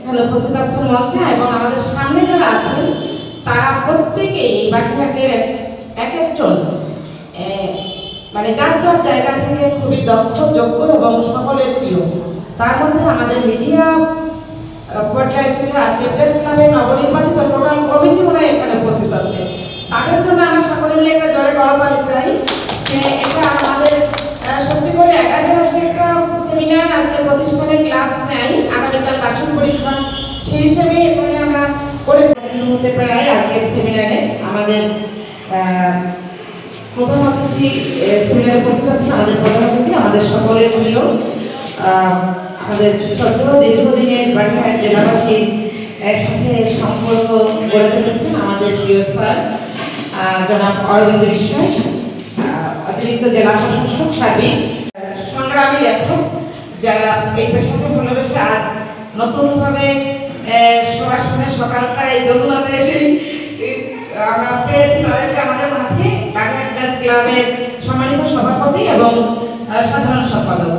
এখানে উপস্থিত আছেন মঞ্চে এবং আমাদের সামনে যারা আছেন তারা প্রত্যেকেই এই বাগেরহাটের এক একজন মানে যার যার জায়গা থেকে খুবই দক্ষ, যোগ্য এবং সকলের প্রিয়। তার মধ্যে আমাদের মিডিয়া পর্যায় থেকে আজকে প্রেস ক্লাবের নবনির্বাচিত টোটাল কমিটি ওরা এখানে উপস্থিত আছে। তাদের জন্য আমরা সকলে মিলে একটা জোরে করতালি চাই যে এটা আমাদের সত্যি করে একাডেমি আজকে একটা সেমিনার, আজকে প্রতিষ্ঠানে ক্লাস নেয়, আগামীকাল বার্ষিক পরীক্ষা, সেই হিসেবে এখানে আমরা করে হতে প্রায় আজকের সেমিনারে আমাদের প্রধান অতিথি সেমিনারে উপস্থিত আছেন। আমাদের প্রধান অতিথি আমাদের সকলের প্রিয়, আমাদের শ্রদ্ধেয় দীর্ঘদিনের বাগেরহাট জেলাবাসীর সাথে সম্পর্ক গড়ে তুলেছেন আমাদের প্রিয় স্যার জনাব অরবিন্দ বিশ্বাস, অতিরিক্ত জেলা প্রশাসক, সার্বিক সংগ্রামী লেখক, যারা এই পেশাকে ভালোবেসে আজ নতুনভাবে সবার সামনে সকালটা এই যমুনাতে এসে আমরা পেয়েছি তাদেরকে আমাদের মাঝে। বাগেরহাট প্রেস ক্লাবের সম্মানিত সভাপতি এবং সাধারণ সম্পাদক।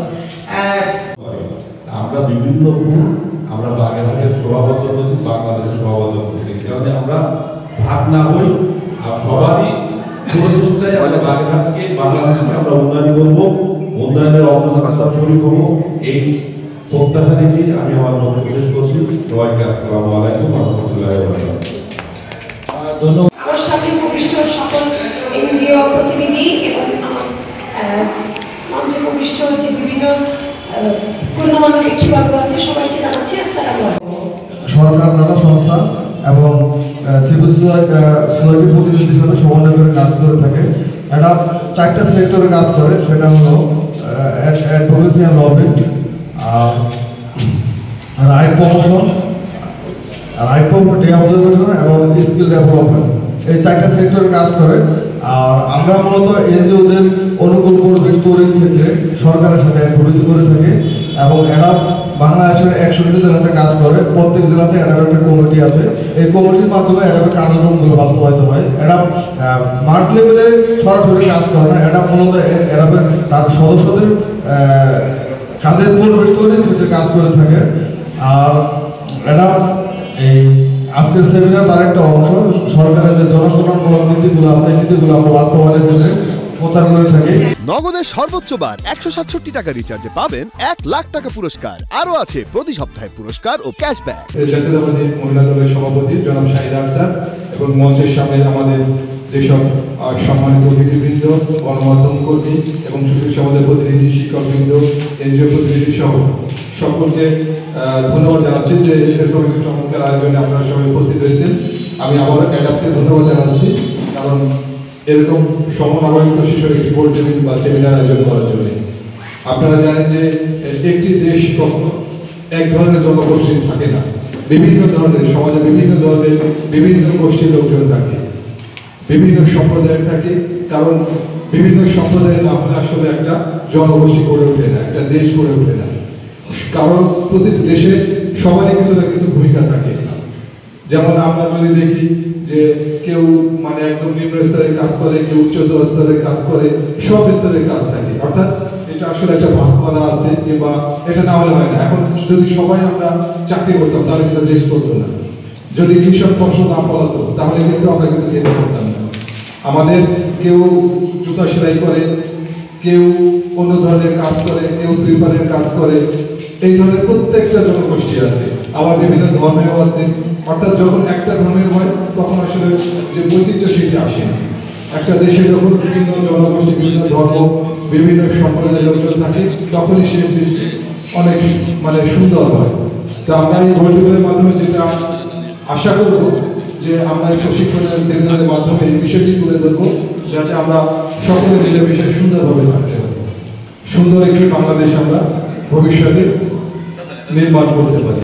আমরা বিভিন্ন আমরা বাগেরহাটের সভাপতি করছি, বাংলাদেশের সভাপতি করছি, কারণ আমরা ভাগ না হই আর সবারই প্রচেষ্টায় আমরা বাগেরহাটকে, বাংলাদেশকে আমরা উন্নয়ন করবো, উন্নয়নের অগ্রযাত্রা শুরু করবো। এই প্রত্যাশা নিয়ে আমি আমার বক্তব্য শেষ করছি। সবাইকে আসসালামু আলাইকুম ওয়া রাহমাতুল্লাহি ওয়া বারাকাতুহু। ধন্যবাদ। আমার সাথে উপবিষ্ট সকল এনজিও প্রতিনিধি এবং মঞ্চে উপবিষ্ট যে বিভিন্ন গণ্যমান্য ব্যক্তিবর্গ আছে, সবাইকে জানাচ্ছি আসসালামু আলাইকুম। সরকার, নানা সংস্থা এবং সিভিল সোসাইটি প্রতিনিধির সাথে সমন্বয় করে কাজ করে থাকে। এটা 4টা সেক্টরে কাজ করে, সেটা হলো advocacy and lobbying, right promotion, right property observation এবং স্কিল ডেভেলপমেন্ট। এই 4টা সেক্টরে কাজ করে। আর আমরা মূলত এনজিওদের অনুকূল পরিবেশ তৈরির ক্ষেত্রে সরকারের সাথে অ্যাডভোকেসি করে থাকি এবং এরা বাংলাদেশের 100টি জেলাতে কাজ করে। প্রত্যেক জেলাতে একটা কমিটি আছে। এই কমিটির মাধ্যমে এডাবের কার্যক্রমগুলো বাস্তবায়িত হয়। এরা মাঠ লেভেলে সরাসরি কাজ করে না, এটা মূলত এডাবের তার সদস্যদের কাজের পরিবেশ তৈরির ক্ষেত্রে কাজ করে থাকে। আর এরা এই আজকের সেমিনার তার একটা অংশ। সরকারের যে জনকল্যাণমূলক নীতিগুলো আছে, এই নীতিগুলো আমরা বাস্তবায়নের জন্য প্রচার করে থাকি। নগদের সর্বোচ্চ বার 167 টাকা রিচার্জে পাবেন 1 লাখ টাকা পুরস্কার। আরো আছে প্রতি সপ্তাহে পুরস্কার ও ক্যাশব্যাক। জাতীয়তাবাদী মহিলা দলের সভাপতি জনাব শাহিদা আক্তার এবং মঞ্চের সামনে আমাদের যেসব সম্মানিত অতিথিবৃন্দ, গণমাধ্যম কর্মী এবং সুশীল সমাজের প্রতিনিধি, শিক্ষকবৃন্দ, এনজিও প্রতিনিধি সহ সকলকে ধন্যবাদ জানাচ্ছি যে এরকম একটি চমৎকার আয়োজনে আপনারা সবাই উপস্থিত হয়েছেন। আমি আবারও অ্যাডাপকে ধন্যবাদ জানাচ্ছি, কারণ এরকম সমনাগরিক শিশুর একটি গোল টেবিল বা সেমিনার আয়োজন করার জন্য। আপনারা জানেন যে একটি দেশ কখনো এক ধরনের জনগোষ্ঠী থাকে না, বিভিন্ন ধরনের সমাজে বিভিন্ন ধরনের বিভিন্ন গোষ্ঠীর লোকজন থাকে, বিভিন্ন সম্প্রদায়ের থাকে। কারণ বিভিন্ন সম্প্রদায়ের না হলে আসলে একটা জনগোষ্ঠী গড়ে ওঠে না, একটা দেশ গড়ে ওঠে না। কারণ প্রতিটি দেশে সবারই কিছু না কিছু ভূমিকা থাকে। যেমন আমরা যদি দেখি যে কেউ মানে একদম নিম্ন স্তরের কাজ করে, কেউ উচ্চতর স্তরের কাজ করে, সব স্তরের কাজ থাকে। অর্থাৎ এটা আসলে একটা ভাগ করা আছে, কিংবা এটা না হলে হয় না। এখন যদি সবাই আমরা চাকরি করতাম তাহলে কিন্তু দেশ চলতো না। যদি কৃষক ফসল না ফলাতো তাহলে কিন্তু আমরা কিছু খেতে পারতাম না। আমাদের কেউ জুতা সেলাই করে, কেউ অন্য ধরনের কাজ করে, কেউ সুইপারের কাজ করে। এই ধরনের প্রত্যেকটা জনগোষ্ঠী আছে, আবার বিভিন্ন ধর্মেও আছে। অর্থাৎ যখন একটা ধর্মের হয় তখন আসলে যে বৈচিত্র্য সেটা আসে না। একটা দেশে যখন বিভিন্ন জনগোষ্ঠী, বিভিন্ন ধর্ম, বিভিন্ন সম্প্রদায়ের লোকজন থাকে তখনই সেই দেশটি অনেক মানে সুন্দর হয়। তো আমরা এই গোলটেবিলের মাধ্যমে যেটা আশা করব যে আমরা এই প্রশিক্ষণের সেমিনারের মাধ্যমে এই বিষয়টি তুলে ধরবো, যাতে আমরা সকলে মিলেমিশে সুন্দরভাবে থাকতে পারি, সুন্দর একটি বাংলাদেশ আমরা ভবিষ্যতে নির্মাণ করতে পারি।